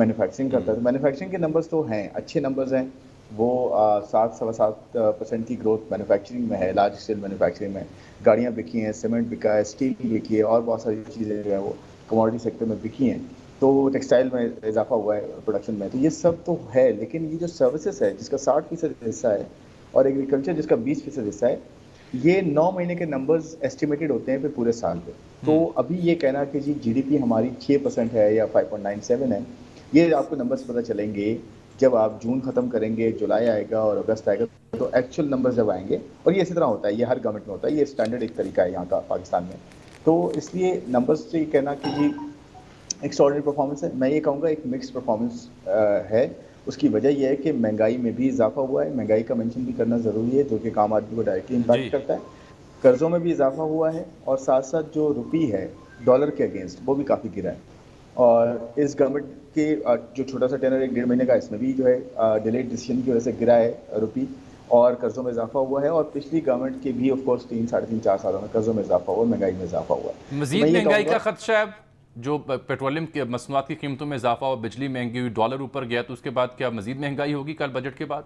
Manufacturing کرتا ہے. تو مینوفیکچرنگ کے نمبرز تو ہیں, اچھے نمبرز ہیں. وہ 7-7.25% کی گروتھ مینوفیکچرنگ میں ہے, لارج اسکیل مینوفیکچرنگ میں. گاڑیاں بکی ہیں, سیمنٹ بکا ہے, اسٹیل بکی ہے, اور بہت ساری چیزیں جو ہے وہ کموڈٹی سیکٹر میں بکی ہیں. تو ٹیکسٹائل میں اضافہ ہوا ہے پروڈکشن میں. تو یہ سب تو ہے, لیکن یہ جو سروسز ہے جس کا 60% حصہ ہے اور ایگریکلچر جس کا 20% حصہ ہے, یہ 9 مہینے کے نمبرز ایسٹیمیٹڈ ہوتے ہیں پھر پورے سال پہ. تو ابھی یہ کہنا کہ جی ڈی پی ہماری 6% ہے یا 5.97 ہے, یہ آپ کو نمبرز پتہ چلیں گے جب آپ جون ختم کریں گے, جولائی آئے گا اور اگست آئے گا, تو ایکچوئل نمبر جب آئیں گے. اور یہ اسی طرح ہوتا ہے, یہ ہر گورنمنٹ میں ہوتا ہے, یہ اسٹینڈرڈ ایک طریقہ ہے یہاں کا پاکستان میں. تو اس لیے نمبرز سے یہ کہنا کہ جی ایکسٹراڈنری پرفارمنس ہے, میں یہ کہوں گا ایک مکس پرفارمنس ہے. اس کی وجہ یہ ہے کہ مہنگائی میں بھی اضافہ ہوا ہے, مہنگائی کا مینشن بھی کرنا ضروری ہے جو کہ عام آدمی کو ڈائریکٹلی جی امپیکٹ کرتا ہے. قرضوں میں بھی اضافہ ہوا ہے, اور ساتھ ساتھ جو روپی ہے ڈالر کے اگینسٹ وہ بھی کافی گرا ہے. اور اس گورنمنٹ کے جو چھوٹا سا ٹینر 1-1.5 مہینے کا, اس میں بھی جو ہے ڈیلیڈ ڈیسیژن کی وجہ سے گرا ہے روپی, اور قرضوں میں اضافہ ہوا ہے. اور پچھلی گورنمنٹ کے بھی آف کورس 3-3.5-4 سالوں میں قرضوں میں اضافہ ہوا, مہنگائی میں اضافہ ہوا. تو مزید میں یہ مہنگائی کہوں کا گا خدشہ ہے, جو پیٹرولیم کے مصنوعات کی قیمتوں میں اضافہ ہوا, بجلی مہنگی ہوئی, ڈالر اوپر گیا, تو اس کے بعد کیا مزید مہنگائی ہوگی کل بجٹ کے بعد؟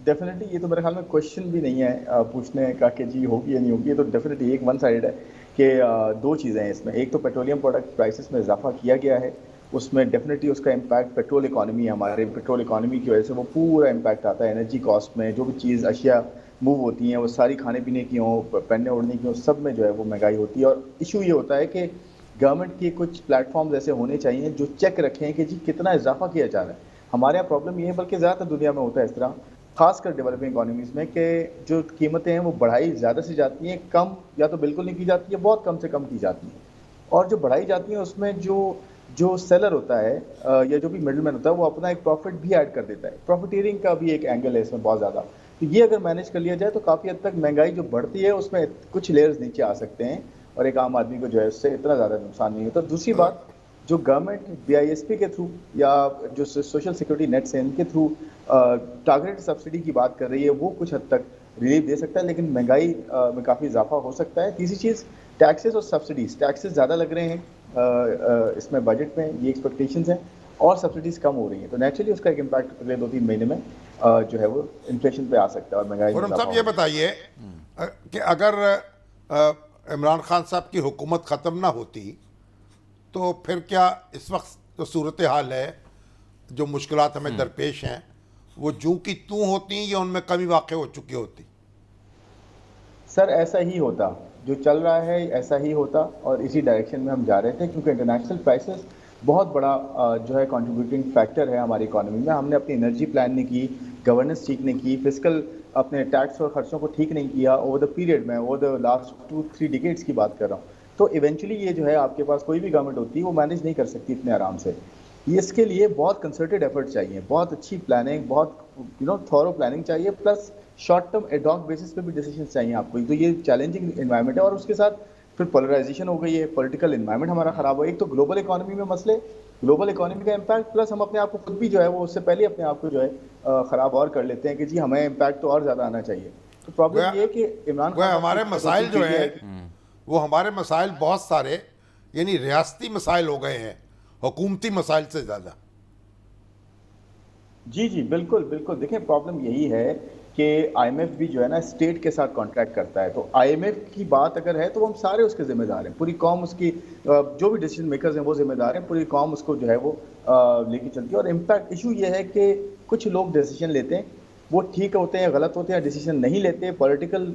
ڈیفینیٹلی یہ تو میرے خیال میں کوشچن بھی نہیں ہے پوچھنے کا کہ جی ہوگی یا نہیں ہوگی. یہ تو ڈیفینیٹلی ایک ون سائڈ ہے کہ دو چیزیں ہیں اس میں. ایک تو پیٹرولیم پروڈکٹ پرائسز میں اضافہ کیا گیا ہے, اس میں ڈیفینیٹلی اس کا امپیکٹ پیٹرول اکانومی, ہمارے پیٹرول اکانومی کی وجہ سے وہ پورا امپیکٹ آتا ہے. انرجی کاسٹ میں جو بھی چیز اشیاء موو ہوتی ہیں, وہ ساری کھانے پینے کی ہوں, پہننے اوڑھنے کی ہوں, سب میں جو ہے وہ مہنگائی ہوتی ہے. اور ایشو یہ ہوتا ہے کہ گورنمنٹ کے کچھ پلیٹ فارمز ایسے ہونے چاہیے جو چیک رکھیں کہ جی کتنا اضافہ کیا جا رہا ہے. ہمارے یہاں پرابلم یہ ہے, بلکہ زیادہ تر دنیا میں ہوتا ہے اس طرح, خاص کر ڈیولپنگ اکانومیز میں, کہ جو قیمتیں ہیں وہ بڑھائی زیادہ سے جاتی ہیں, کم یا تو بالکل نہیں کی جاتی ہے, بہت کم سے کم کی جاتی ہیں. اور جو بڑھائی جاتی ہیں اس میں جو سیلر ہوتا ہے یا جو بھی مڈل مین ہوتا ہے, وہ اپنا ایک پروفٹ بھی ایڈ کر دیتا ہے. پروفیٹیرنگ کا بھی ایک اینگل ہے اس میں بہت زیادہ. تو یہ اگر مینیج کر لیا جائے تو کافی حد تک مہنگائی جو بڑھتی ہے اس میں کچھ لیئرز نیچے آ سکتے ہیں, اور ایک عام آدمی کو جو ہے اس سے اتنا زیادہ نقصان نہیں ہوتا. دوسری بات, جو گورنمنٹ BISP کے تھرو یا جو سوشل سیکورٹی نیٹس ہیں ان کے تھرو ٹارگیٹڈ سبسڈی کی بات کر رہی ہے, وہ کچھ حد تک ریلیف دے سکتا ہے, لیکن مہنگائی میں کافی اضافہ ہو سکتا ہے. تیسری چیز ٹیکسز اور سبسڈیز. ٹیکسز زیادہ لگ رہے ہیں اس میں بجٹ میں, یہ ایکسپیکٹیشنز ہیں, اور سبسڈیز کم ہو رہی ہیں, تو نیچرلی اس کا ایک امپیکٹ اگلے 2-3 مہینے میں جو ہے وہ انفلیشن پہ آ سکتا ہے اور مہنگائی میں خرم اضافہ صاحب یہ بتائیے کہ اگر عمران خان صاحب کی حکومت ختم نہ ہوتی تو پھر کیا اس وقت جو صورتحال ہے, جو مشکلات ہمیں درپیش ہیں, وہ جوں کی توں ہوتی یا ان میں کمی واقع ہو چکی ہوتی؟ سر ایسا ہی ہوتا, جو چل رہا ہے ایسا ہی ہوتا, اور اسی ڈائریکشن میں ہم جا رہے تھے, کیونکہ انٹرنیشنل پرائسز بہت بڑا جو ہے کنٹریبیوٹنگ فیکٹر ہے ہماری اکانومی میں. ہم نے اپنی انرجی پلان نہیں کی, گورننس ٹھیک نہیں کی, فسکل اپنے ٹیکس اور خرچوں کو ٹھیک نہیں کیا اوور دا پیریڈ میں, اوور دا لاسٹ 2-3 ڈیکیڈس کی بات کر رہا ہوں. تو ایونچولی یہ جو ہے آپ کے پاس کوئی بھی گورنمنٹ ہوتی ہے وہ مینیج نہیں کر سکتی اتنے آرام سے. یہ اس کے لیے بہت کنسرٹڈ ایفرٹ چاہیے, بہت اچھی پلاننگ, بہت تھورو پلاننگ چاہیے, plus short term ad hoc basis پہ بھی ڈیسیجنس چاہیے آپ کو. تو یہ چیلنجنگ انوائرمنٹ ہے, اور اس کے ساتھ پھر پولرائزیشن ہو گئی ہے, پولیٹیکل انوائرمنٹ ہمارا خراب ہو. ایک تو گلوبل اکانومی میں مسئلے, گلوبل اکانومی کا امپیکٹ, پلس ہم اپنے آپ کو خود بھی جو ہے وہ اس سے پہلے اپنے آپ کو جو ہے خراب اور کر لیتے ہیں کہ جی ہمیں امپیکٹ تو اور زیادہ آنا چاہیے. تو پرابلم یہ ہے کہ عمران خان ہمارے مسائل جو ہیں وہ ہمارے مسائل بہت سارے یعنی ریاستی مسائل ہو گئے ہیں حکومتی مسائل سے زیادہ. جی بالکل بالکل. دیکھیں پرابلم یہی ہے کہ IMF بھی جو ہے نا اسٹیٹ کے ساتھ کانٹریکٹ کرتا ہے, تو IMF کی بات اگر ہے تو ہم سارے اس کے ذمہ دار ہیں, پوری قوم اس کی, جو بھی ڈیسیجن میکرز ہیں وہ ذمہ دار ہیں, پوری قوم اس کو جو ہے وہ لے کے چلتی ہے. اور امپیکٹ ایشو یہ ہے کہ کچھ لوگ ڈیسیجن لیتے ہیں, وہ ٹھیک ہوتے ہیں, غلط ہوتے ہیں, ڈیسیجن نہیں لیتے, پولیٹیکل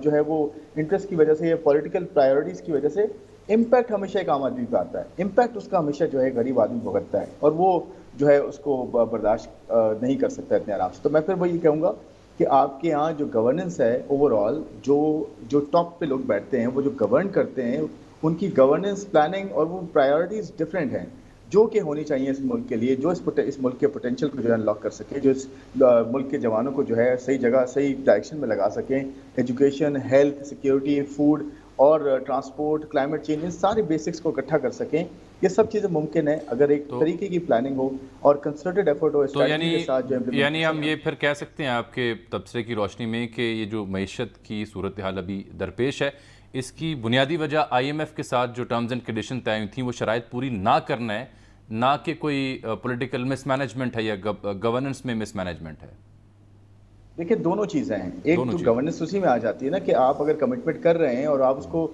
جو ہے وہ انٹرسٹ کی وجہ سے یا پولیٹیکل پرائیورٹیز کی وجہ سے امپیکٹ ہمیشہ ایک عام آدمی پہ آتا ہے. امپیکٹ اس کا ہمیشہ جو ہے غریب آدمی بھگتتا ہے, اور وہ جو ہے اس کو برداشت نہیں کر سکتا اتنے آرام سے. تو میں پھر وہی کہوں گا کہ آپ کے یہاں جو گورننس ہے اوور آل, جو ٹاپ پہ لوگ بیٹھتے ہیں, وہ جو گورن کرتے ہیں, ان کی گورننس پلاننگ اور وہ پرائیورٹیز ڈفرینٹ ہیں جو کہ ہونی چاہیے اس ملک کے لیے, جو اس ملک کے پوٹینشیل کو جو ہے انلاک کر سکے, جو اس ملک کے جوانوں کو جو ہے صحیح جگہ صحیح ڈائریکشن میں لگا سکیں. ایجوکیشن, ہیلتھ, سیکیورٹی, فوڈ اور ٹرانسپورٹ, کلائمیٹ چینج, ان سارے بیسکس کو اکٹھا کر سکیں. یہ سب چیزیں ممکن ہے اگر ایک طریقے کی پلاننگ ہو اور کنسرٹڈ ایفرٹ ہو, اسٹریٹجی کے ساتھ جو یعنی ہم یہ پھر کہہ سکتے ہیں آپ کے تبصرے کی روشنی میں کہ یہ جو معیشت کی صورتحال ابھی درپیش ہے, اس کی بنیادی وجہ IMF کے ساتھ جو ٹرمز اینڈ کنڈیشن طے ہوئی تھیں وہ شرائط پوری نہ کرنا ہے, نہ کہ کوئی پولیٹیکل مس مینجمنٹ ہے یا گورننس میں مس مینجمنٹ ہے؟ دیکھیں دونوں چیزیں ہیں. ایک تو گورننس اسی میں آ جاتی ہے نا کہ آپ اگر کمٹمنٹ کر رہے ہیں اور آپ اس کو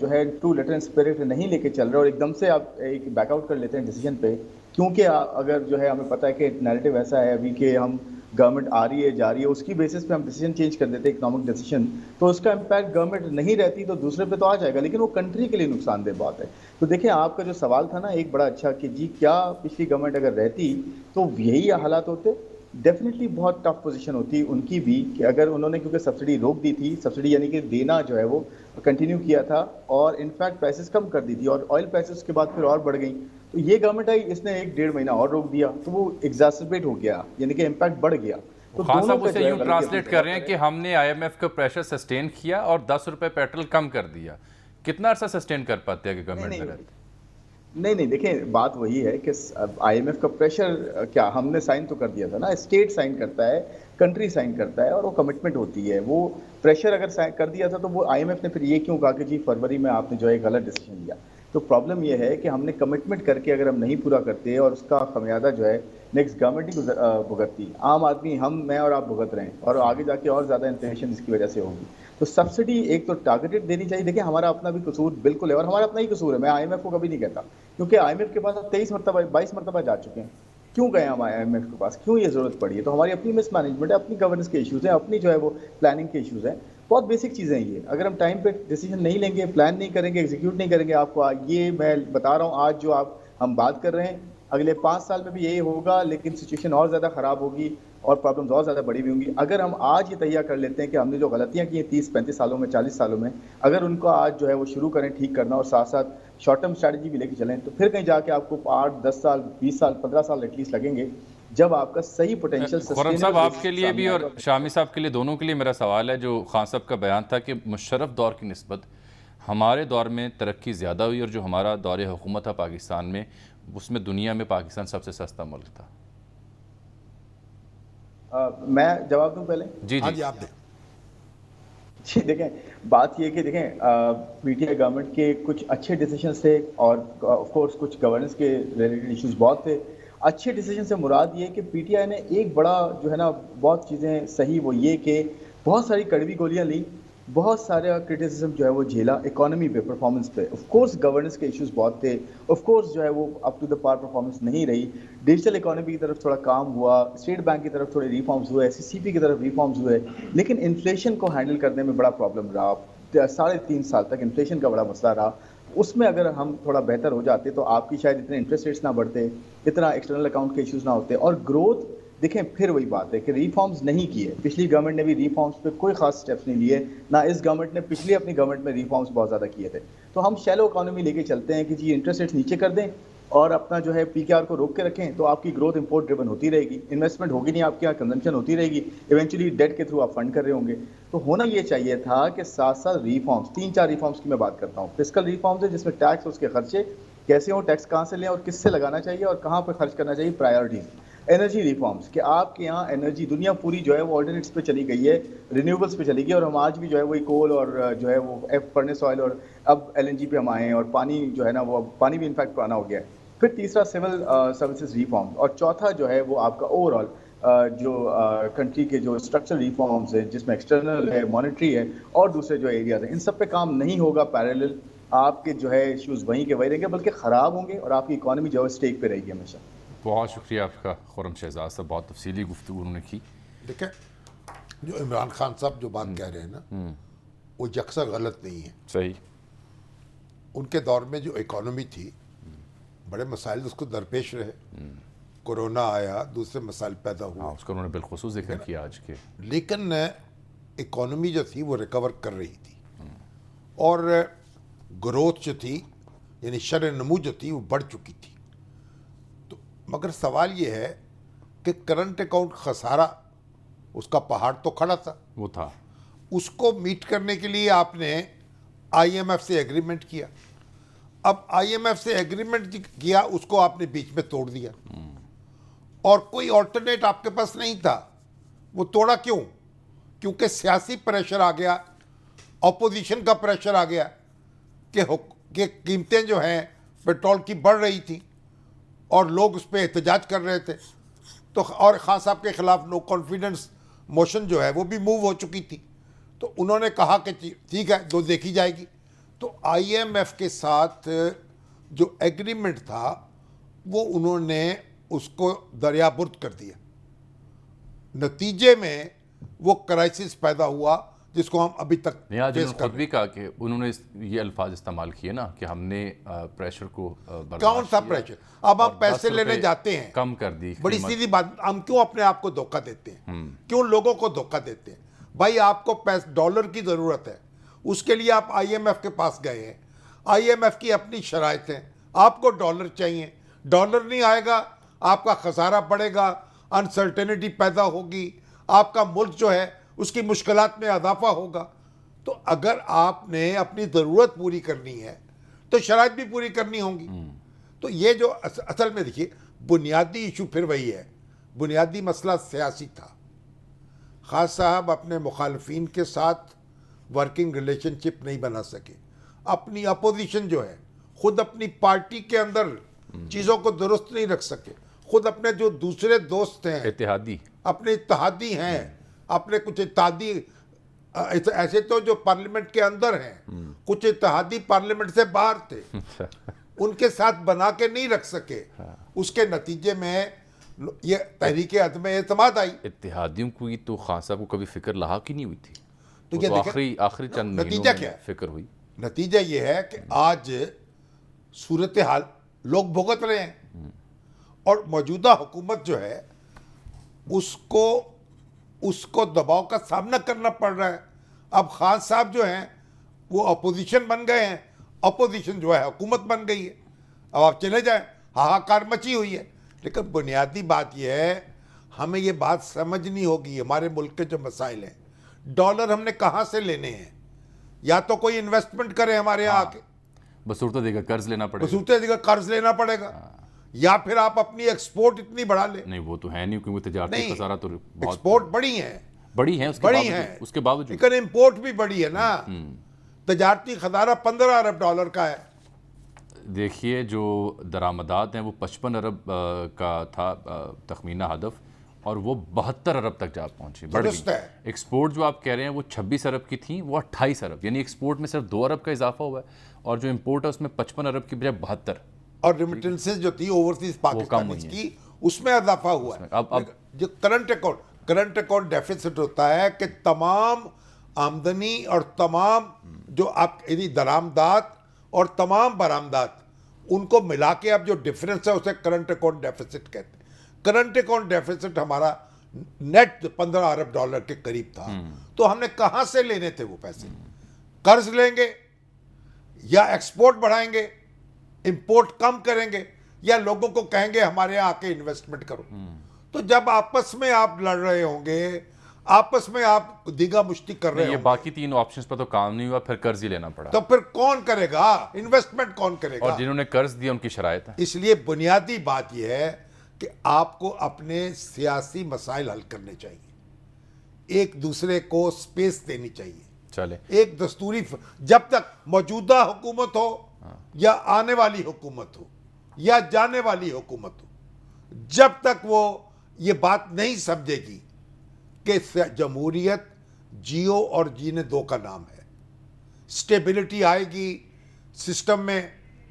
جو ہے ٹو لیٹر اینڈ اسپرٹ نہیں لے کے چل رہے اور ایک دم سے آپ ایک بیک آؤٹ کر لیتے ہیں ڈیسیجن پہ, کیونکہ اگر جو ہے ہمیں پتہ ہے کہ نیریٹو ایسا ہے ابھی کہ ہم گورنمنٹ آ رہی ہے جا رہی ہے, اس کی بیسس پہ ہم ڈیسیجن چینج کر دیتے ہیں اکنامک ڈیسیجن, تو اس کا امپیکٹ گورنمنٹ نہیں رہتی تو دوسرے پہ تو آ جائے گا, لیکن وہ کنٹری کے لیے نقصان دہ بات ہے. تو دیکھیں آپ کا جو سوال تھا نا ایک بڑا اچھا کہ جی کیا پچھلی گورنمنٹ اگر رہتی تو یہی حالات ہوتے, ڈیفینیٹلی بہت ٹف پوزیشن ہوتی ان کی بھی کہ اگر انہوں نے کیونکہ سبسڈی روک دی تھی, سبسڈی یعنی کہ دینا جو ہے وہ کنٹینیو کیا تھا اور انفیکٹ پرائسز کم کر دی تھی اور آئل پرائسز کے بعد پھر اور بڑھ گئیں, تو یہ گورنمنٹ آئی اس نے 1-1.5 مہینہ اور روک دیا تو وہ ایگزاسربیٹ ہو گیا, یعنی کہ امپیکٹ بڑھ گیا. تو خان صاحب اسے یوں ٹرانسلیٹ کر رہے ہیں کہ ہم نے IMF کا پریشر سسٹین کیا اور 10 روپے پیٹرول کم کر دیا. کتنا عرصہ سسٹین کر پاتے ہیں کہ گورنمنٹ میں رہتے؟ نہیں دیکھیں بات وہی ہے کہ IMF کا پریشر کیا ہم نے سائن تو کر دیا تھا نا, اسٹیٹ سائن کرتا ہے, کنٹری سائن کرتا ہے اور وہ کمٹمنٹ ہوتی ہے. وہ پریشر اگر کر دیا تھا تو وہ IMF نے پھر یہ کیوں کہا کہ جی فروری میں آپ نے جو ہے غلط ڈیسیجن لیا. تو پرابلم یہ ہے کہ ہم نے کمٹمنٹ کر کے اگر ہم نہیں پورا کرتے اور اس کا خمیازہ جو ہے نیکسٹ گورنمنٹ ہی بھگتتی, عام آدمی ہم میں اور آپ بھگت رہے ہیں اور آگے جا کے اور زیادہ انفلیشن اس کی وجہ سے ہوگی. تو سبسڈی ایک تو ٹارگیٹڈ دینی چاہیے. دیکھیں ہمارا اپنا بھی قصور بالکل ہے اور ہمارا اپنا ہی قصور ہے, میں IMF کو کبھی نہیں کہتا, کیونکہ IMF کے پاس 22 مرتبہ جا چکے ہیں. کیوں گئے ہم IMF کے پاس, کیوں یہ ضرورت پڑی ہے؟ تو ہماری اپنی مس مینجمنٹ ہے, اپنی گورننس کے ایشوز ہیں, اپنی جو ہے وہ پلاننگ کے ایشوز ہیں. بہت بیسک چیزیں ہیں یہ. اگر ہم ٹائم پہ ڈیسیجن نہیں لیں گے, پلان نہیں کریں گے, ایگزیکیوٹ نہیں کریں گے, آپ کو یہ میں بتا رہا ہوں آج جو ہم بات کر رہے ہیں اگلے 5 سال میں بھی یہی ہوگا, لیکن سچویشن اور زیادہ خراب ہوگی اور پرابلمز اور زیادہ بڑی ہوئی ہوں گی. اگر ہم آج یہ تہیہ کر لیتے ہیں کہ ہم نے جو غلطیاں کی ہیں 30-35 سالوں میں, 40 سالوں میں, اگر ان کو آج جو ہے وہ شروع کریں ٹھیک کرنا اور ساتھ ساتھ شارٹ ٹرم اسٹریٹجی بھی لے کے چلیں, تو پھر کہیں جا کے آپ کو 8-10 سال 20 سال 15 سال ایٹ لیسٹ لگیں گے جب آپ کا صحیح پوٹینشیل. خرم صاحب آپ کے لیے بھی اور شامی صاحب کے لیے, دونوں کے لیے میرا سوال ہے, جو خان صاحب کا بیان تھا کہ مشرف دور کی نسبت ہمارے دور میں ترقی زیادہ ہوئی اور جو ہمارا دور حکومت تھا پاکستان میں, اس میں دنیا میں پاکستان سب سے سستا ملک تھا. میں جواب دوں پہلے؟ جی آپ دیں. جی دیکھیں بات یہ کہ دیکھیں PTI گورنمنٹ کے کچھ اچھے ڈیسیجنز تھے اور آف کورس کچھ گورننس کے ریلیٹڈ ایشوز بہت تھے. اچھے ڈیسیجن سے مراد یہ کہ PTI نے ایک بڑا جو ہے نا بہت چیزیں صحیح وہ یہ کہ بہت ساری کڑوی گولیاں لیں, بہت سارا کرٹیسزم جو ہے وہ جھیلا اکانومی پہ, پرفارمنس پہ. آف کورس گورننس کے ایشوز بہت تھے, آف کورس جو ہے وہ اپ ٹو دا پار پرفارمنس نہیں رہی. ڈیجیٹل اکانومی کی طرف تھوڑا کام ہوا, اسٹیٹ بینک کی طرف تھوڑے ریفارمز ہوئے, CCP کی طرف ریفارمز ہوئے, لیکن انفلیشن کو ہینڈل کرنے میں بڑا پرابلم رہا. 3.5 سال تک انفلیشن کا بڑا مسئلہ رہا. اس میں اگر ہم تھوڑا بہتر ہو جاتے تو آپ کی شاید اتنے انٹرسٹ ریٹس نہ بڑھتے, اتنا ایکسٹرنل اکاؤنٹ کے ایشوز نہ ہوتے. اور گروتھ دیکھیں پھر وہی بات ہے کہ ریفارمز نہیں کیے, پچھلی گورنمنٹ نے بھی ریفارمز پہ کوئی خاص سٹیپس نہیں لیے, نہ اس گورنمنٹ نے پچھلی اپنی گورنمنٹ میں ریفارمز بہت زیادہ کیے تھے. تو ہم شیلو اکانومی لے کے چلتے ہیں کہ جی انٹرسٹ ریٹس نیچے کر دیں اور اپنا جو ہے PKR کو روک کے رکھیں, تو آپ کی گروتھ امپورٹ ڈریون ہوتی رہے گی, انویسٹمنٹ ہوگی نہیں آپ کے یہاں, کنزمپشن ہوتی رہے گی, ایونچولی ڈیٹ کے تھرو آپ فنڈ کر رہے ہوں گے. تو ہونا یہ چاہیے تھا کہ ساتھ ساتھ ریفارمز, 3-4 ریفارمز کی میں بات کرتا ہوں. فسکل ریفارمز ہے جس میں ٹیکس اور اس کے خرچے کیسے ہوں, ٹیکس کہاں سے لیں اور کس سے لگانا چاہیے اور کہاں پہ خرچ کرنا چاہیے, پرائیورٹیز. انرجی ریفارمز کہ آپ کے یہاں انرجی, دنیا پوری جو ہے وہ آلٹرنیٹس پہ چلی گئی ہے, رینیوبلس پہ چلی گئی, اور ہم آج بھی جو ہے وہی کول اور جو ہے وہ فرنس آئل اور اب LNG پہ ہم آئے ہیں, اور پانی جو ہے نا وہ پانی بھی انفیکٹ پرانا ہو گیا ہے. پھر تیسرا سول سروسز ریفارم, اور چوتھا جو ہے وہ آپ کا اوور آل جو کنٹری کے جو اسٹرکچرل ریفارمز ہیں جس میں ایکسٹرنل ہے, مانیٹری ہے اور دوسرے جو ایریاز ہیں, ان سب پہ کام نہیں ہوگا پیریلل. آپ کے جو ہے ایشوز وہیں کے وہیں رہیں گے, بلکہ خراب ہوں گے, اور آپ کی اکانومی جو ہے اسٹیک پہ رہے گی ہمیشہ. بہت شکریہ آپ کا خرم شہزاد صاحب, بہت تفصیلی گفتگو انہوں نے کی. دیکھیں جو عمران خان صاحب جو بات کہہ رہے ہیں نا وہ یکساں غلط نہیں ہے. صحیح. ان کے دور میں جو اکانومی تھی بڑے مسائل اس کو درپیش رہے, کورونا آیا, دوسرے مسائل پیدا ہوئے, اس کا انہوں نے بالخصوص ذکر کیا آج کے, لیکن اکانومی جو تھی وہ ریکور کر رہی تھی, اور گروتھ جو تھی یعنی شرح نمو جو تھی وہ بڑھ چکی تھی. تو مگر سوال یہ ہے کہ کرنٹ اکاؤنٹ خسارہ اس کا پہاڑ تو کھڑا تھا, وہ تھا, اس کو میٹ کرنے کے لیے آپ نے IMF سے ایگریمنٹ کیا. اب IMF سے ایگریمنٹ کیا, اس کو آپ نے بیچ میں توڑ دیا, اور کوئی آلٹرنیٹ آپ کے پاس نہیں تھا. وہ توڑا کیوں؟ کیونکہ سیاسی پریشر آ گیا, اپوزیشن کا پریشر آ گیا کہ قیمتیں جو ہیں پیٹرول کی بڑھ رہی تھیں, اور لوگ اس پہ احتجاج کر رہے تھے، تو اور خان صاحب کے خلاف نو کانفیڈنس موشن جو ہے وہ بھی موو ہو چکی تھی، تو انہوں نے کہا کہ ٹھیک ہے جو دیکھی جائے گی. تو آئی ایم ایف کے ساتھ جو ایگریمنٹ تھا وہ انہوں نے اس کو دریابرد کر دیا. نتیجے میں وہ کرائسس پیدا ہوا جس کو ہم ابھی تک نہیں، آج انہوں نے خود بھی کہا کہ انہوں نے یہ الفاظ استعمال کیے نا کہ ہم نے پریشر کو کون سا پریشر؟ اب ہم پیسے لینے جاتے ہیں، کم کر دی. بڑی سیدھی بات، ہم کیوں اپنے آپ کو دھوکہ دیتے ہیں؟ کیوں لوگوں کو دھوکہ دیتے ہیں؟ بھائی آپ کو ڈالر کی ضرورت ہے، اس کے لیے آپ آئی ایم ایف کے پاس گئے ہیں، آئی ایم ایف کی اپنی شرائط ہیں، آپ کو ڈالر چاہیے، ڈالر نہیں آئے گا آپ کا خسارہ پڑے گا، انسرٹینٹی پیدا ہوگی، آپ کا ملک جو ہے اس کی مشکلات میں اضافہ ہوگا. تو اگر آپ نے اپنی ضرورت پوری کرنی ہے تو شرائط بھی پوری کرنی ہوں گی. تو یہ جو اصل میں دیکھیے بنیادی ایشو پھر وہی ہے، بنیادی مسئلہ سیاسی تھا. خان صاحب اپنے مخالفین کے ساتھ ورکنگ ریلیشن شپ نہیں بنا سکے، اپنی اپوزیشن جو ہے خود اپنی پارٹی کے اندر چیزوں کو درست نہیں رکھ سکے، خود اپنے جو دوسرے دوست ہیں، اتحادی، اپنے اتحادی ہیں، اپنے کچھ اتحادی ایسے تو جو پارلیمنٹ کے اندر ہیں، کچھ اتحادی پارلیمنٹ سے باہر تھے، ان کے ساتھ بنا کے نہیں رکھ سکے. اس کے نتیجے میں یہ تحریک عدم اعتماد آئی. اتحادیوں کی تو خان صاحب کو کبھی فکر لاحق ہی نہیں ہوئی تھی، تو وہ یہ تو دیکھیں آخری چند نتیجہ مہینوں کیا میں ہے؟ فکر ہوئی. نتیجہ یہ ہے کہ آج صورتحال لوگ بھگت رہے ہیں، اور موجودہ حکومت جو ہے اس کو دباؤ کا سامنا کرنا پڑ رہا ہے. اب خان صاحب جو ہیں وہ اپوزیشن بن گئے ہیں، اپوزیشن جو ہے حکومت بن گئی ہے. اب آپ چلے جائیں، ہاہاکار مچی ہوئی ہے. لیکن بنیادی بات یہ ہے ہمیں یہ بات سمجھنی ہوگی، ہمارے ملک کے جو مسائل ہیں، ڈالر ہم نے کہاں سے لینے ہیں؟ یا تو کوئی انویسٹمنٹ کرے ہمارے یہاں آ کے، بصورت دیگر قرض لینا پڑے گا. بصورت دیگر قرض لینا پڑے گا، یا پھر آپ اپنی ایکسپورٹ اتنی بڑھا لیں. نہیں وہ تو ہے نہیں، کیونکہ تجارتی خسارہ تو بہت ایکسپورٹ بڑی ہیں، بڑی ہیں، اس کے باوجود لیکن امپورٹ بھی بڑی ہے نا. تجارتی خسارہ 15 ارب ڈالر کا ہے. دیکھیے جو درآمدات ہیں وہ 55 ارب کا تھا تخمینہ ہدف، اور وہ 72 ارب تک جا پہنچی، بڑھ درست گئی. ہے. ایکسپورٹ جو آپ کہہ رہے ہیں وہ 26 ارب کی تھیں، وہ 28 ارب، یعنی ایکسپورٹ میں صرف 2 ارب کا اضافہ ہوا ہے، اور جو امپورٹ ہے اس میں 55 ارب کی بجائے 72. اور ریمیٹنسز جو تھی اوورسیز پاکستانیز کی، اس میں اضافہ ہوا ہے. اب جو کرنٹ اکاؤنٹ ڈیفیسٹ ہوتا ہے کہ تمام آمدنی اور تمام جو آپ یعنی درآمدات اور تمام برآمدات ان کو ملا کے اب جو ڈفرینس ہے اسے کرنٹ اکاؤنٹ ڈیفیسٹ کہتے ہیں. کرنٹ اکاؤنٹ ڈیفیسٹ ہمارا نیٹ 15 ارب ڈالر کے قریب تھا. تو ہم نے کہاں سے لینے تھے وہ پیسے؟ قرض لیں گے، یا ایکسپورٹ بڑھائیں گے، امپورٹ کم کریں گے، یا لوگوں کو کہیں گے ہمارے یہاں آ کے انویسٹمنٹ کرو. تو جب آپس میں آپ لڑ رہے ہوں گے، آپس میں آپ دیگا مشتی کر رہے یہ ہوں گے، باقی 3 آپشنز پر تو کام نہیں ہوا، پھر قرض ہی لینا پڑا. تو پھر کون کرے گا انویسٹمنٹ؟ کون کرے اور گا؟ جنہوں نے قرض دیا ان کی شرائط ہے. اس لیے بنیادی بات یہ ہے کہ آپ کو اپنے سیاسی مسائل حل کرنے چاہیے، ایک دوسرے کو سپیس دینی چاہیے. چلے ایک دستوری جب تک موجودہ حکومت ہو یا آنے والی حکومت ہو یا جانے والی حکومت ہو، جب تک وہ یہ بات نہیں سمجھے گی کہ جمہوریت جیو اور جینے دو کا نام ہے، سٹیبلٹی آئے گی سسٹم میں،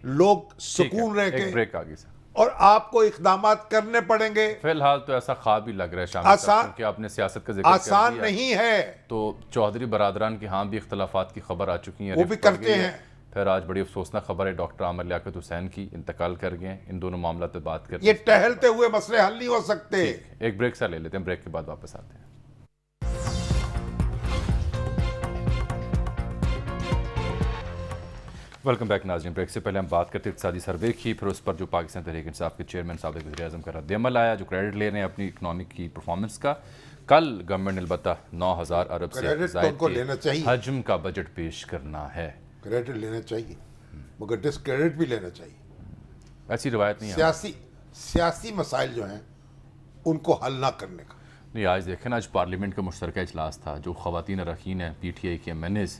لوگ سکون رہ کے، ایک بریک آگے سے، اور آپ کو اقدامات کرنے پڑیں گے. فی الحال تو ایسا خواب ہی لگ رہا ہے شامل صاحب، کیونکہ آپ نے سیاست کا ذکر کر آسان دیا. نہیں ہے. تو چودھری برادران کی ہاں بھی اختلافات کی خبر آ چکی ہیں، وہ بھی رفت پڑ کرتے گئی ہے. ہیں. پھر آج بڑی افسوسناک خبر ہے ڈاکٹر عامر لیاقت حسین کی انتقال کر گئے ہیں. ان دونوں معاملات پہ بات کرتے یہ ٹہلتے ہوئے مسئلے حل نہیں ہو سکتے. ایک بریک سا لے لیتے ہیں، بریک کے بعد واپس آتے ہیں. ویلکم بیک ناظرین. بریک سے پہلے ہم بات کرتے اقتصادی سروے کی، پھر اس پر جو پاکستان تحریک انصاف کے چیئرمین سابق وزیر اعظم کا رد عمل آیا، جو کریڈٹ لے رہے ہیں اپنی اکنامک کی پرفارمنس کا. کل گورنمنٹ نے البتہ 9000 ارب سے زائد کے حجم کا بجٹ پیش کرنا ہے. کریڈٹ لینا چاہیے مگر ڈسکریڈٹ بھی لینا چاہیے. ایسی روایت نہیں ہے. سیاسی مسائل جو ہیں ان کو حل نہ کرنے کا. نہیں، آج دیکھیں نا، آج پارلیمنٹ کا مشترکہ اجلاس تھا، جو خواتین اراکین ہیں، پی ٹی آئی کے ایم این ایز،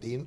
3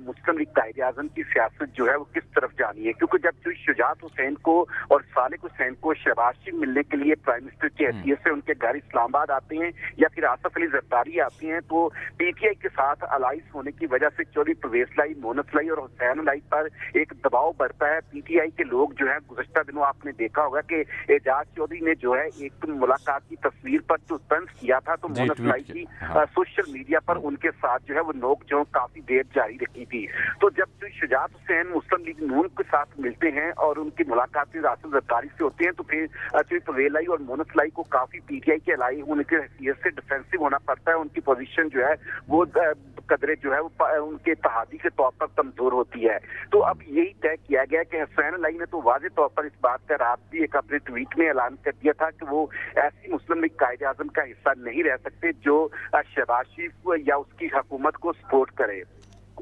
مسلم لیگ قائد اعظم کی سیاست جو ہے وہ کس طرف جانی ہے، کیونکہ جب جو شجاعت حسین کو اور صالح حسین کو شہباز شریف ملنے کے لیے پرائم منسٹر کی حیثیت سے ان کے گھر اسلام آباد آتے ہیں یا پھر آصف علی زرداری آتے ہیں، تو پی ٹی آئی کے ساتھ الائنس ہونے کی وجہ سے چودھری پرویز لائی، مونس لائی اور حسین لائی پر ایک دباؤ بڑھتا ہے۔ پی ٹی آئی کے لوگ جو ہے گزشتہ دنوں آپ نے دیکھا ہوگا کہ اعجاز چودھری نے جو ہے ایک ملاقات کی تصویر پر جو طنز کیا تھا تو مونس لائی کی سوشل میڈیا پر ان کے ساتھ جو ہے وہ نوک جھونک کافی دیر جاری رکھی تھی۔ تو جب جو شجاعت حسین مسلم لیگ نون کے ساتھ ملتے ہیں اور ان کی ملاقات آصف زرداری سے ہوتے ہیں تو پھر چودھری پرویز لائی اور مونس لائی کو کافی پی ٹی آئی کے الائی ہونے کی حیثیت سے ڈیفینسو ہونا پڑتا ہے، ان کی پوزیشن جو ہے وہ قدرے جو ہے وہ ان کے اتحادی کے طور پر کمزور ہوتی ہے۔ تو اب یہی طے کیا گیا کہ حسین علی نے تو واضح طور پر اس بات کا رات بھی ایک اپنے ٹویٹ میں اعلان کر دیا تھا کہ وہ ایسی مسلم لیگ قائد اعظم کا حصہ نہیں رہ سکتے جو شہباز شریف یا اس کی حکومت کو سپورٹ کرے۔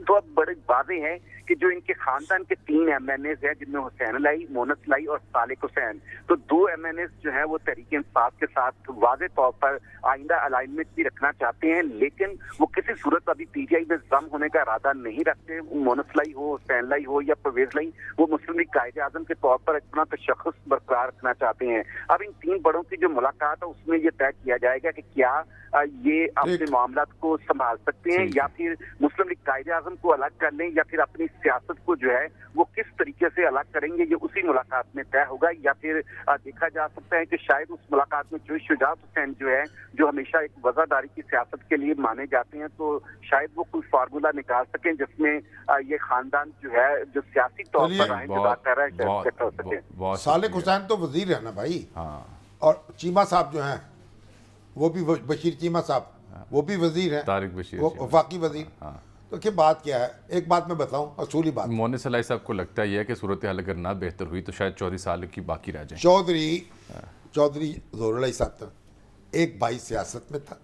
تو اب بڑے واضح ہے کہ جو ان کے خاندان کے 3 ایم این ایز ہیں جن میں حسین علی، مونس لائی اور صالح حسین، تو 2 ایم این ایز جو ہیں وہ تحریک انصاف کے ساتھ واضح طور پر آئندہ الائنمنٹ بھی رکھنا چاہتے ہیں، لیکن وہ کسی صورت ابھی پی ٹی آئی میں ضم ہونے کا ارادہ نہیں رکھتے۔ مونس لائی ہو، حسین لائی ہو یا پرویز لائی، وہ مسلم لیگ قائد اعظم کے طور پر اپنا تشخص برقرار رکھنا چاہتے ہیں۔ اب ان 3 بڑوں کی جو ملاقات ہے اس میں یہ طے کیا جائے گا کہ کیا یہ اپنے معاملات کو سنبھال سکتے ہیں یا پھر مسلم لیگ قائد اعظم کو الگ کر لیں یا پھر اپنی سیاست کو جو ہے وہ کس طریقے سے الگ کریں گے، یہ اسی ملاقات میں طے ہوگا۔ یا پھر دیکھا جا سکتا ہے کہ شاید اس ملاقات میں جو شجاعت حسین جو ہے جو ہمیشہ ایک وفاداری کی سیاست کے لیے مانے جاتے ہیں، تو شاید وہ کوئی فارمولا نکال سکیں جس میں یہ خاندان جو ہے جو سیاسی طور پر راہیں جدا کر رہا ہے اکٹھا ہو سکے۔ صالح حسین تو وزیر ہے نا بھائی، اور چیمہ صاحب جو ہیں وہ بھی، بشیر چیمہ صاحب وہ بھی وزیر ہیں، طارق بشیر وہ وفاقی وزیر۔ تو کہ بات کیا ہے، ایک بات میں بتاؤں اصولی بات، مونس علی صاحب کو لگتا ہے کہ صورتحال اگر نہ بہتر ہوئی تو شاید چودھری صالح کی باقی رہ جائیں۔ چودھری ظہور علیہ صاحب تھا، ایک بھائی سیاست میں تھا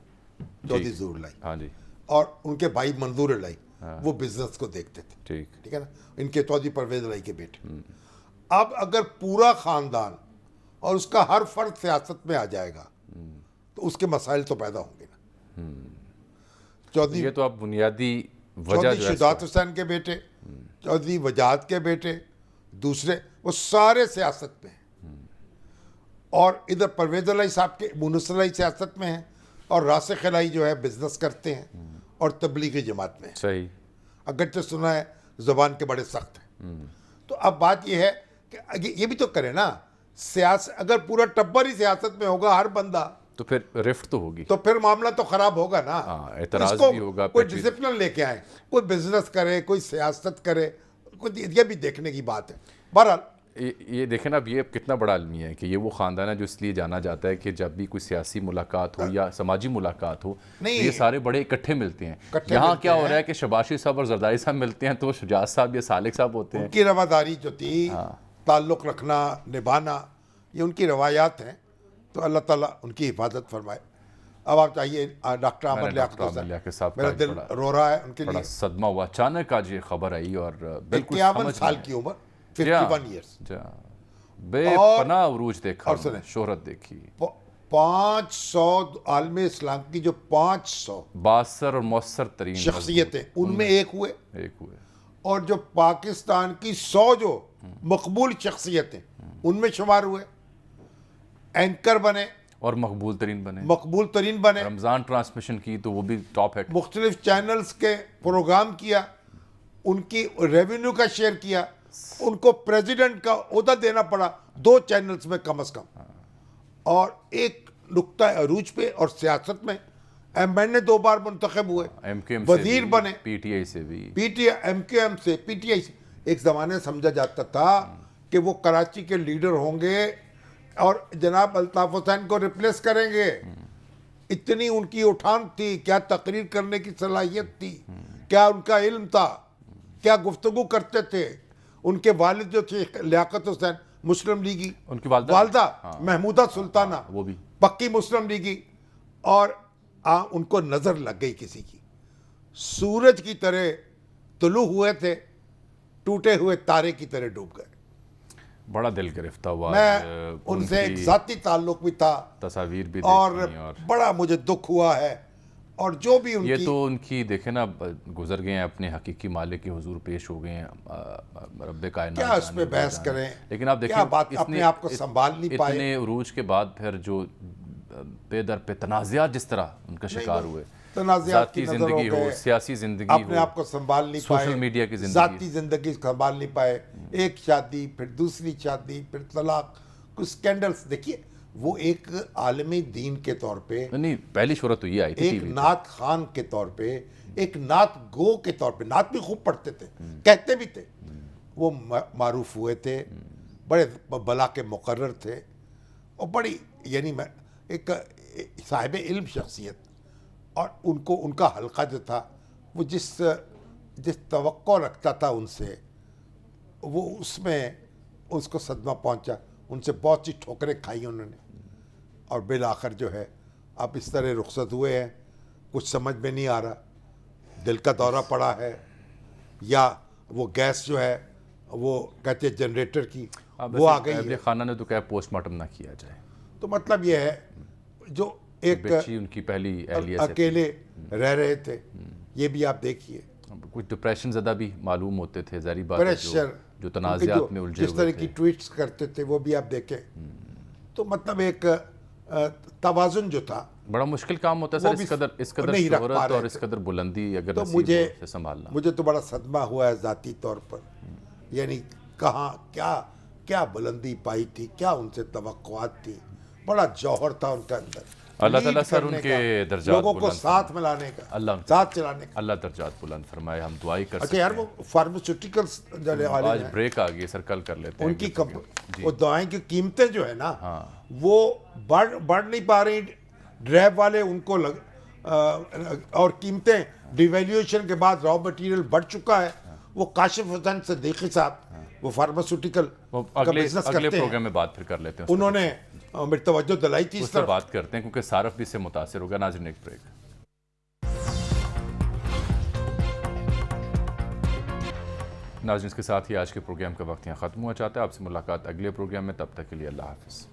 چودھری ظہور علیہ، ہاں جی، اور ان کے بھائی منظور علیہ وہ بزنس کو دیکھتے تھے، ٹھیک ہے نا، ان کے چودھری پرویز علیہ کے بیٹے۔ اب اگر پورا خاندان اور اس کا ہر فرد سیاست میں آ جائے گا تو اس کے مسائل تو پیدا ہوں گے نا۔ چودھری یہ تو اب بنیادی وجہ چودھری جو ہے شجاعت حسین کے بیٹے، چودھری وجاہت کے بیٹے، دوسرے وہ سارے سیاست میں ہیں، اور ادھر پرویز علیہ صاحب کے مونس علیہ سیاست میں ہیں، اور راسخ علیہ جو ہے بزنس کرتے ہیں اور تبلیغی جماعت میں ہیں۔ صحیح، اگرچہ سنا ہے زبان کے بڑے سخت ہیں۔ تو اب بات یہ ہے کہ یہ بھی تو کرے نا، سیاست اگر پورا ٹبر ہی سیاست میں ہوگا ہر بندہ تو پھر رفت تو ہوگی، تو پھر معاملہ تو خراب ہوگا نا۔ اعتراض اس کو بھی ہوگا، کوئی ڈسپلن لے کے آئے، کوئی بزنس کرے، کوئی سیاست کرے، یہ بھی دیکھنے کی بات ہے۔ بہرحال یہ دیکھیں نا، اب یہ کتنا بڑا المیہ ہے کہ یہ وہ خاندان ہے جو اس لیے جانا جاتا ہے کہ جب بھی کوئی سیاسی ملاقات ہو یا سماجی ملاقات ہو یہ سارے بڑے اکٹھے ملتے ہیں۔ یہاں کیا ہو رہا ہے کہ شہباز شریف صاحب اور زرداری صاحب ملتے ہیں تو شجاعت صاحب یا صالح صاحب ہوتے ہیں۔ ان کی رواداری جو تھی، تعلق رکھنا، نبھانا، یہ ان کی روایات ہیں، تو اللہ تعالیٰ ان کی حفاظت فرمائے۔ اب آپ چاہیے ڈاکٹر احمد لیاقت صاحب، میرا دل رو رہا ہے ان کے لیے، بڑا صدمہ ہوا، اچانک آج یہ خبر آئی اور بالکل 51 سال کی عمر، 51 ایئرس، بے پناہ عروج دیکھا، شہرت دیکھی، 500 عالم اسلام کی جو 500 باثر اور مؤثر ترین شخصیتیں ان میں ایک ہوئے، اور جو پاکستان کی 100 جو مقبول شخصیتیں ان میں شمار ہوئے، اینکر بنے اور مقبول ترین بنے، رمضان ٹرانسمیشن کی تو وہ بھی ٹاپ ہے، مختلف چینلز کے پروگرام کیا، ان کی ریونیو کا شیئر کیا، ان کو پریزیڈنٹ کا عہدہ دینا پڑا 2 چینلز میں کم از کم، اور ایک نقطہ عروج پہ اور سیاست میں ایم این اے 2 بار منتخب ہوئے، وزیر بنے، پی ٹی آئی سے بھی، P T I M Q M سے، پی ٹی آئی سے۔ ایک زمانے سمجھا جاتا تھا کہ وہ کراچی کے لیڈر ہوں گے اور جناب الطاف حسین کو ریپلیس کریں گے، اتنی ان کی اٹھان تھی، کیا تقریر کرنے کی صلاحیت تھی، کیا ان کا علم تھا، کیا گفتگو کرتے تھے۔ ان کے والد جو تھے لیاقت حسین مسلم لیگی، ان کی والدہ محمودہ سلطانہ وہ بھی پکی مسلم لیگی، اور ان کو نظر لگ گئی کسی کی، سورج کی طرح طلوع ہوئے تھے، ٹوٹے ہوئے تارے کی طرح ڈوب گئے۔ بڑا دل گرفتہ ہوا، میں ان سے ایک ذاتی تعلق بھی تھا، تصاویر بھی اور دیکھی، اور بڑا مجھے دکھ ہوا ہے، اور جو بھی یہ ان کی تو ان کی دیکھیں نا گزر گئے ہیں اپنے حقیقی مالک کے حضور پیش ہو گئے ہیں رب کائنات کیا اس پہ بحث کریں، لیکن آپ دیکھیں کیا بات اپنے آپ کو سنبھال نہیں پائے، اتنے عروج کے بعد پھر جو پے در پہ تنازعات جس طرح ان کا شکار ہوئے، تنازعات کی ذاتی نظر ہو زندگی ہو، گئے، سیاسی زندگی اپنے ہو، آپ کو سنبھال نہیں پائے، سوشل میڈیا کی زندگی، ذاتی زندگی سنبھال نہیں پائے، ایک شادی پھر دوسری شادی پھر طلاق، کچھ سکینڈلز. دیکھیے وہ ایک عالم دین کے طور پہ، نہیں پہلی شہرت تو یہ آئی تھی ایک نعت خان کے طور پہ، ایک نعت گو کے طور پہ، نعت بھی خوب پڑھتے تھے، کہتے بھی تھے، وہ معروف ہوئے تھے، بڑے بلا کے مقرر تھے، اور بڑی یعنی ایک صاحب علم شخصیت، اور ان کا حلقہ جو تھا وہ جس توقع رکھتا تھا ان سے، وہ اس میں اس کو صدمہ پہنچا، ان سے بہت سی ٹھوکریں کھائی انہوں نے، اور بالآخر جو ہے اب اس طرح رخصت ہوئے ہیں. کچھ سمجھ میں نہیں آ رہا، دل کا دورہ پڑا ہے یا وہ گیس جو ہے وہ کہتے ہیں جنریٹر کی وہ آ گئی ہے. خانہ نے تو کہا پوسٹ مارٹم نہ کیا جائے، تو مطلب یہ ہے جو ایک بچی ان کی پہلی اہلیہ سے اکیلے رہ رہے تھے، یہ بھی آپ دیکھیے، کچھ ڈپریشن زدہ بھی معلوم ہوتے تھے، ظاہری بات ہے پریشر جو تنازعات میں الجھے جس طرح ہوئے کی تھے. ٹویٹس کرتے تھے وہ بھی آپ دیکھیں. تو مطلب ایک توازن جو تھا، بڑا مشکل کام ہوتا ہے سر، اس قدر نہیں رکھ پا شہرت رہے اور اس قدر بلندی اگر تو نصیب ہو سے سنبھالنا. مجھے تو بڑا صدمہ ہوا ہے ذاتی طور پر، یعنی کہاں کیا بلندی پائی تھی، کیا ان سے توقعات تھی، بڑا جوہر تھا ان کا اندر. اللہ تعالیٰ سر ان کے درجات لوگوں کو ساتھ ملانے کا، ساتھ چلانے کا. اللہ درجات بلند فرمائے، ہم دعائی کر اچھا سکتے یار ہیں. وہ فارماسیوٹیکلز آج بریک آ گئی سر، کل کر لیتے ہیں ان کی وہ دوائیں کی قیمتیں جو ہے نا وہ بڑھ نہیں پا رہی، ڈرائیو والے ان کو اور قیمتیں ڈیویلیویشن کے بعد را مٹیریل بڑھ چکا ہے. وہ کاشف حسین صدیقی صاحب وہ فارماسیوٹیکل کا بزنس اگلے کرتے ہیں، پروگرام میں بات پھر کر لیتے ہیں، انہوں نے میری توجہ دلائی تھی اس پر بات کرتے ہیں کیونکہ صارف بھی اس سے متاثر ہوگا. ناظرین ایک بریک. ناظرین اس کے ساتھ ہی آج کے پروگرام کا وقت یہاں ختم ہوا چاہتا ہے. آپ سے ملاقات اگلے پروگرام میں، تب تک کے لیے اللہ حافظ.